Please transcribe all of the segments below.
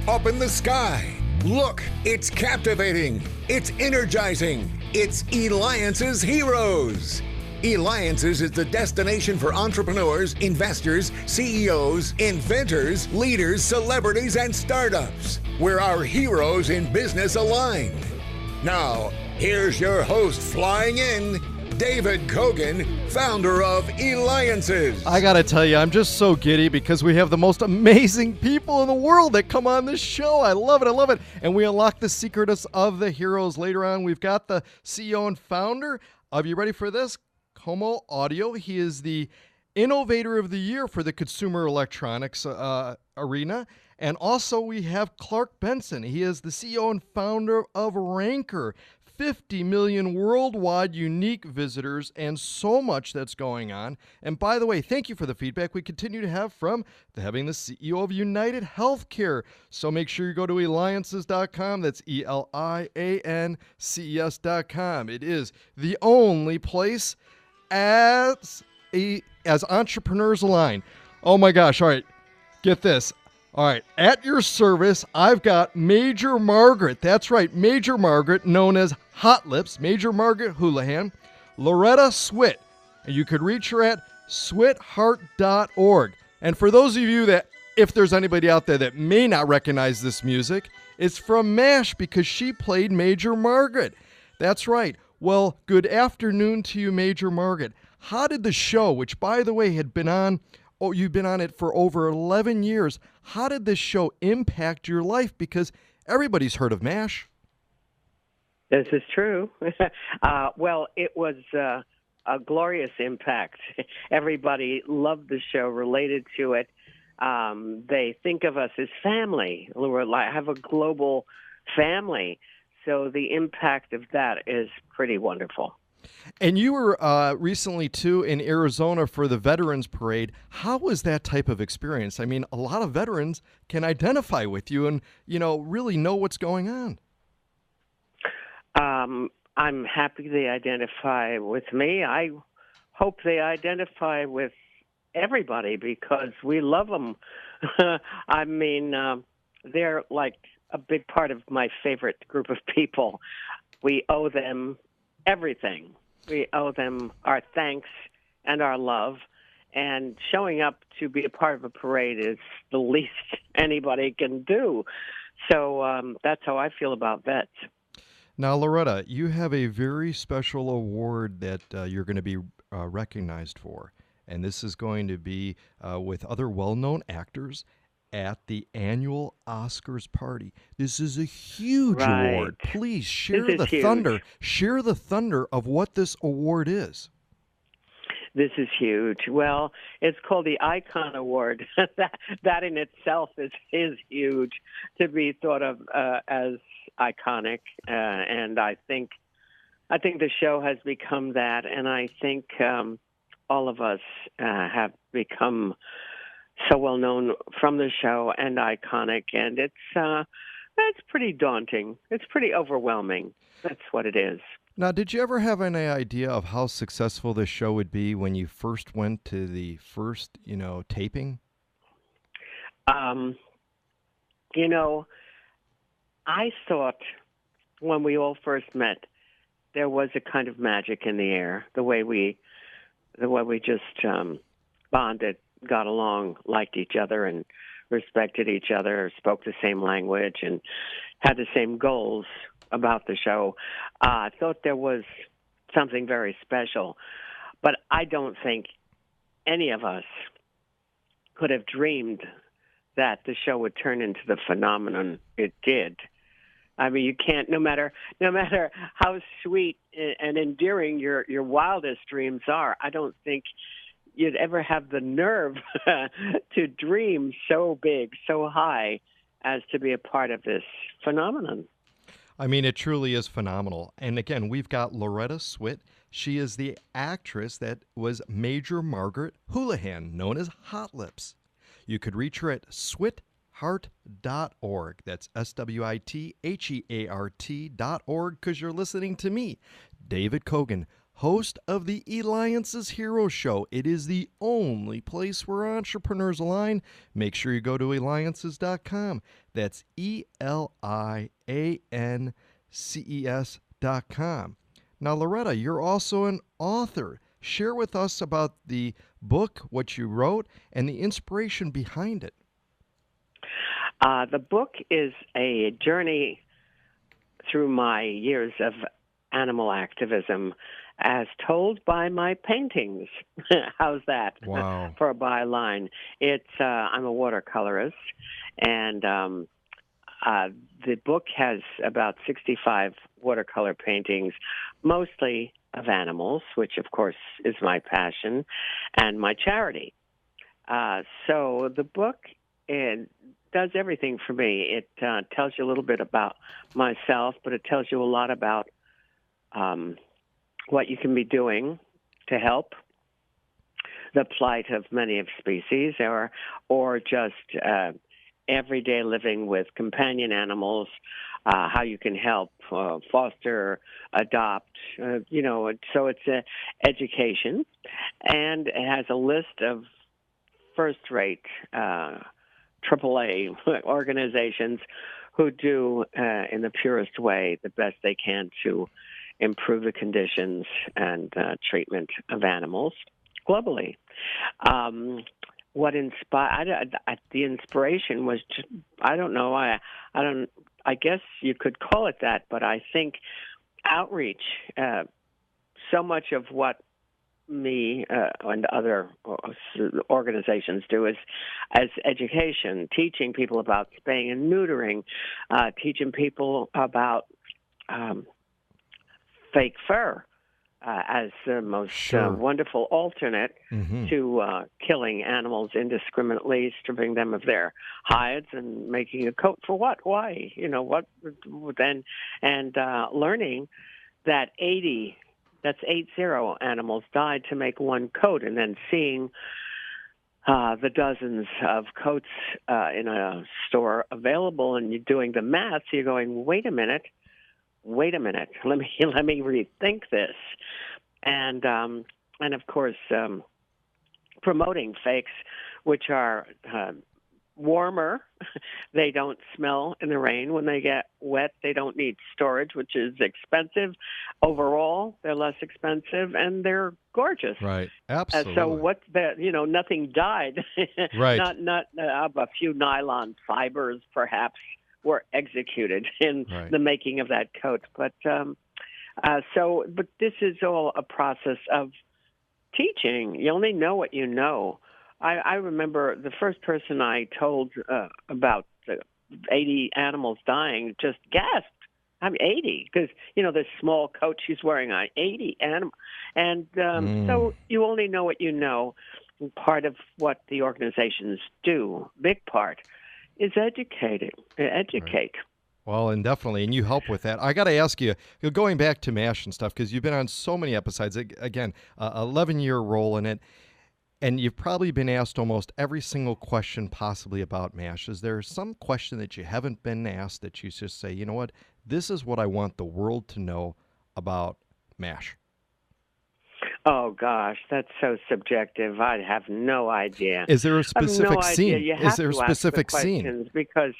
up in the sky. Look, it's captivating. It's energizing. It's Eliances Heroes. Eliances is the destination for entrepreneurs, investors, CEOs, inventors, leaders, celebrities, and startups, where our heroes in business align. Now, here's your host flying in, David Kogan, founder of Eliances. I gotta tell you, I'm just so giddy because we have the most amazing people in the world that come on this show. I love it, I love it. And we unlock the secrets of the heroes later on. We've got the CEO and founder. Are you ready for this? Como Audio. He is the Innovator of the Year for the consumer electronics arena. And also we have Clark Benson. He is the CEO and founder of Ranker. 50 million worldwide unique visitors and so much that's going on. And by the way, thank you for the feedback we continue to have from having the CEO of United Healthcare. So make sure you go to Eliances.com. That's Eliances.com. It is the only place as entrepreneurs align. Oh my gosh. All right. Get this. All right, at your service, I've got Major Margaret. That's right, Major Margaret, known as Hot Lips, Major Margaret Houlihan, Loretta Swit. And you could reach her at Switheart.org. And for those of you that, if there's anybody out there that may not recognize this music, it's from MASH because she played Major Margaret. That's right. Well, good afternoon to you, Major Margaret. How did the show, which by the way had been on, you've been on it for over 11 years. How did this show impact your life? Because everybody's heard of MASH. This is true. Well, it was a glorious impact. Everybody loved the show, related to it. They think of us as family. I have a global family. So the impact of that is pretty wonderful. And you were recently, too, in Arizona for the Veterans Parade. How was that type of experience? I mean, a lot of veterans can identify with you and, really know what's going on. I'm happy they identify with me. I hope they identify with everybody because we love them. I mean, they're like a big part of my favorite group of people. We owe them everything. We owe them our thanks and our love, and showing up to be a part of a parade is the least anybody can do. So that's how I feel about vets. Now, Loretta, you have a very special award that you're going to be recognized for, and this is going to be with other well-known actors at the annual Oscars party. This is a huge award. Please share the thunder. Share the thunder of what this award is. This is huge. Well, it's called the Icon Award. that in itself is huge to be thought of as iconic. And I think the show has become that. And I think all of us have become so well known from the show and iconic, and it's pretty daunting. It's pretty overwhelming. That's what it is. Now, did you ever have any idea of how successful this show would be when you first went to the first, taping? I thought when we all first met, there was a kind of magic in the air. The way we just bonded, got along, liked each other, and respected each other, spoke the same language, and had the same goals about the show. I thought there was something very special, but I don't think any of us could have dreamed that the show would turn into the phenomenon it did. I mean, you can't, no matter how sweet and endearing your wildest dreams are, I don't think you'd ever have the nerve to dream so big, so high, as to be a part of this phenomenon. I mean, it truly is phenomenal. And again, we've got Loretta Swit. She is the actress that was Major Margaret Houlihan, known as Hot Lips. You could reach her at Switheart.org. That's Switheart.org, because you're listening to me, David Kogan, host of the Eliances Hero Show. It is the only place where entrepreneurs align. Make sure you go to Eliances.com. That's Eliances.com. Now, Loretta, you're also an author. Share with us about the book, what you wrote, and the inspiration behind it. The book is a journey through my years of animal activism as told by my paintings. How's that? Wow. For a byline. I'm a watercolorist, and the book has about 65 watercolor paintings, mostly of animals, which of course is my passion and my charity. So the book does everything for me. It tells you a little bit about myself, but it tells you a lot about what you can be doing to help the plight of many of species, or just everyday living with companion animals, how you can help foster, adopt, so it's education, and it has a list of first-rate AAA organizations who do, in the purest way, the best they can to improve the conditions and treatment of animals globally. What inspired the inspiration was just, I don't know. I guess you could call it that, but I think outreach. So much of what me and other organizations do is as education, teaching people about spaying and neutering, teaching people about fake fur as the most wonderful alternate to killing animals indiscriminately, stripping them of their hides and making a coat for what? Why? What then? And learning that 80 animals died to make one coat, and then seeing the dozens of coats in a store available, and you're doing the math, so you're going, wait a minute, let me rethink this, and of course promoting fakes, which are warmer. They don't smell in the rain when they get wet. They don't need storage, which is expensive. Overall, they're less expensive, and they're gorgeous. Right. Absolutely. So nothing died. Right. Not a few nylon fibers, perhaps, were executed in the making of that coat. But this is all a process of teaching. You only know what you know. I remember the first person I told about the 80 animals dying just gasped. I'm 80 because, this small coat she's wearing on 80 animals. And so you only know what you know. And part of what the organizations do, big part, is educate. Right. Well, and definitely, and you help with that. I got to ask you, going back to MASH and stuff, because you've been on so many episodes, again, 11-year role in it. And you've probably been asked almost every single question possibly about MASH. Is there some question that you haven't been asked that you just say, you know what, this is what I want the world to know about MASH? Oh, gosh, that's so subjective. I have no idea. Is there a specific scene? Is there a specific scene? Because,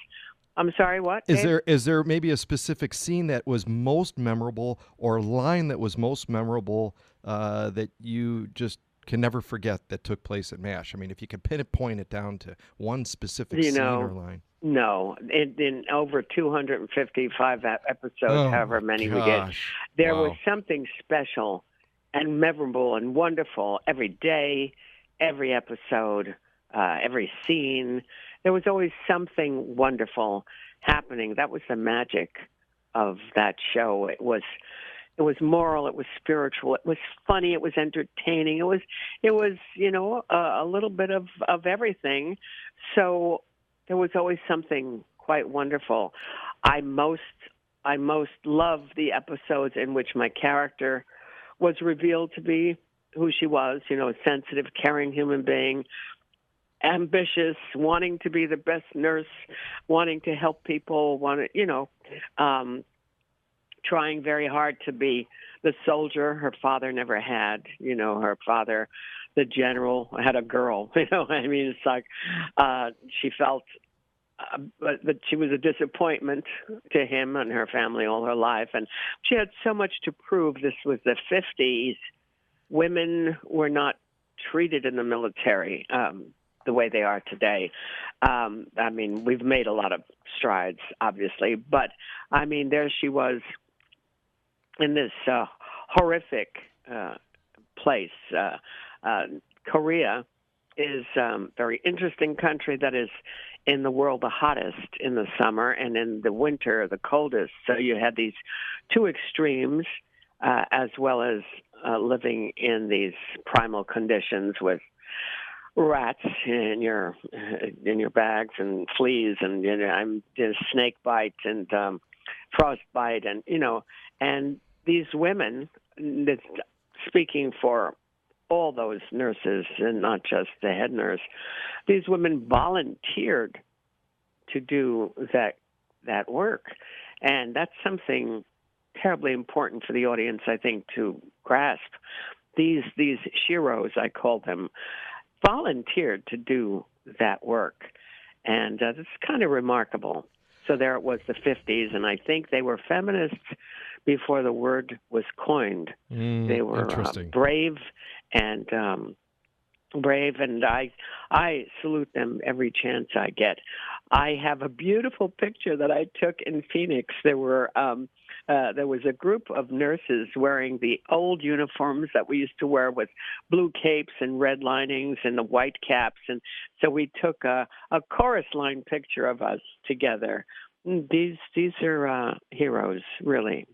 I'm sorry, what? Is there maybe a specific scene that was most memorable, or a line that was most memorable that you just can never forget that took place at MASH? I mean, if you could pinpoint it down to one specific scene or line. No, in over 255 episodes, however many we get, there was something special and memorable and wonderful every day, every episode, every scene. There was always something wonderful happening. That was the magic of that show. It was moral. It was spiritual. It was funny. It was entertaining. It was a little bit of everything. So there was always something quite wonderful. I most love the episodes in which my character was revealed to be who she was. A sensitive, caring human being, ambitious, wanting to be the best nurse, wanting to help people, trying very hard to be the the soldier her father never had. Her father, the general, had a girl. I mean, it's like she felt, but she was a disappointment to him and her family all her life. And she had so much to prove. This was the 50s. Women were not treated in the military the way they are today. I mean, we've made a lot of strides, obviously, but I mean, there she was in this horrific place. Korea is a very interesting country that is in the world the hottest in the summer, and in the winter the coldest. So you had these two extremes, as well as living in these primal conditions with rats in your bags and fleas and snake bite and frostbite, and these women, speaking for all those nurses and not just the head nurse, these women volunteered to do that work. And that's something terribly important for the audience, I think, to grasp. These sheroes, I call them, volunteered to do that work. And it's kind of remarkable. So there it was, the 50s, and I think they were feminists before the word was coined. They were brave, and I salute them every chance I get. I have a beautiful picture that I took in Phoenix. There was a group of nurses wearing the old uniforms that we used to wear with blue capes and red linings and the white caps. And so we took a chorus line picture of us together. These are heroes, really,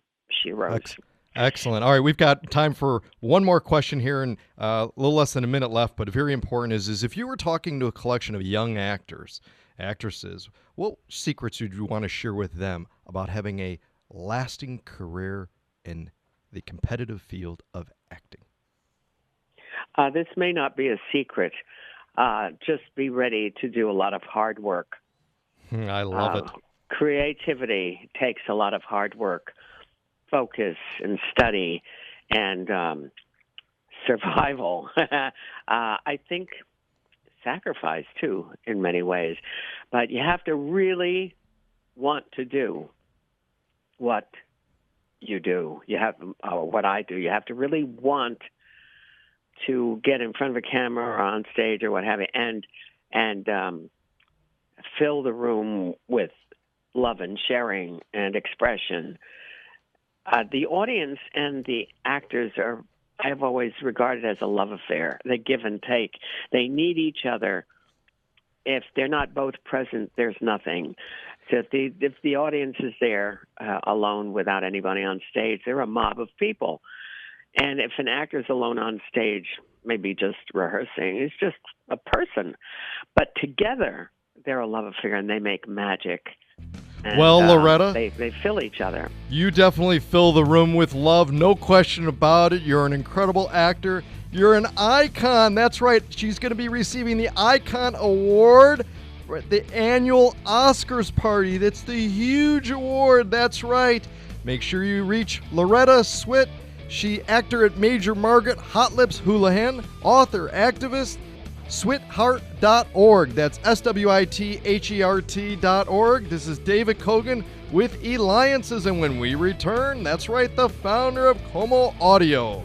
sheroes. Excellent. All right, we've got time for one more question here, and a little less than a minute left, but very important is if you were talking to a collection of young actresses, what secrets would you want to share with them about having a lasting career in the competitive field of acting? This may not be a secret. Just be ready to do a lot of hard work. I love it. Creativity takes a lot of hard work, focus and study, and survival. I think sacrifice, too, in many ways. But you have to really want to do what you do. What I do. You have to really want to get in front of a camera or on stage or what have you, and fill the room with love and sharing and expression. The audience and the actors I've always regarded as a love affair. They give and take. They need each other. If they're not both present, there's nothing. So if the audience is there alone without anybody on stage, they're a mob of people. And if an actor's alone on stage, maybe just rehearsing, it's just a person. But together, they're a love affair, and they make magic. And, Loretta, they fill each other. You definitely fill the room with love, no question about it. You're an incredible actor. You're an icon. That's right. She's going to be receiving the Icon Award at the annual Oscars party. That's the huge award. That's right. Make sure you reach Loretta Swit. She actor at Major Margaret, Hot Lips Houlihan, author, activist, Switheart.org. That's SWITHERT.org. This is David Kogan with Eliances, and when we return, that's right, the founder of Como Audio.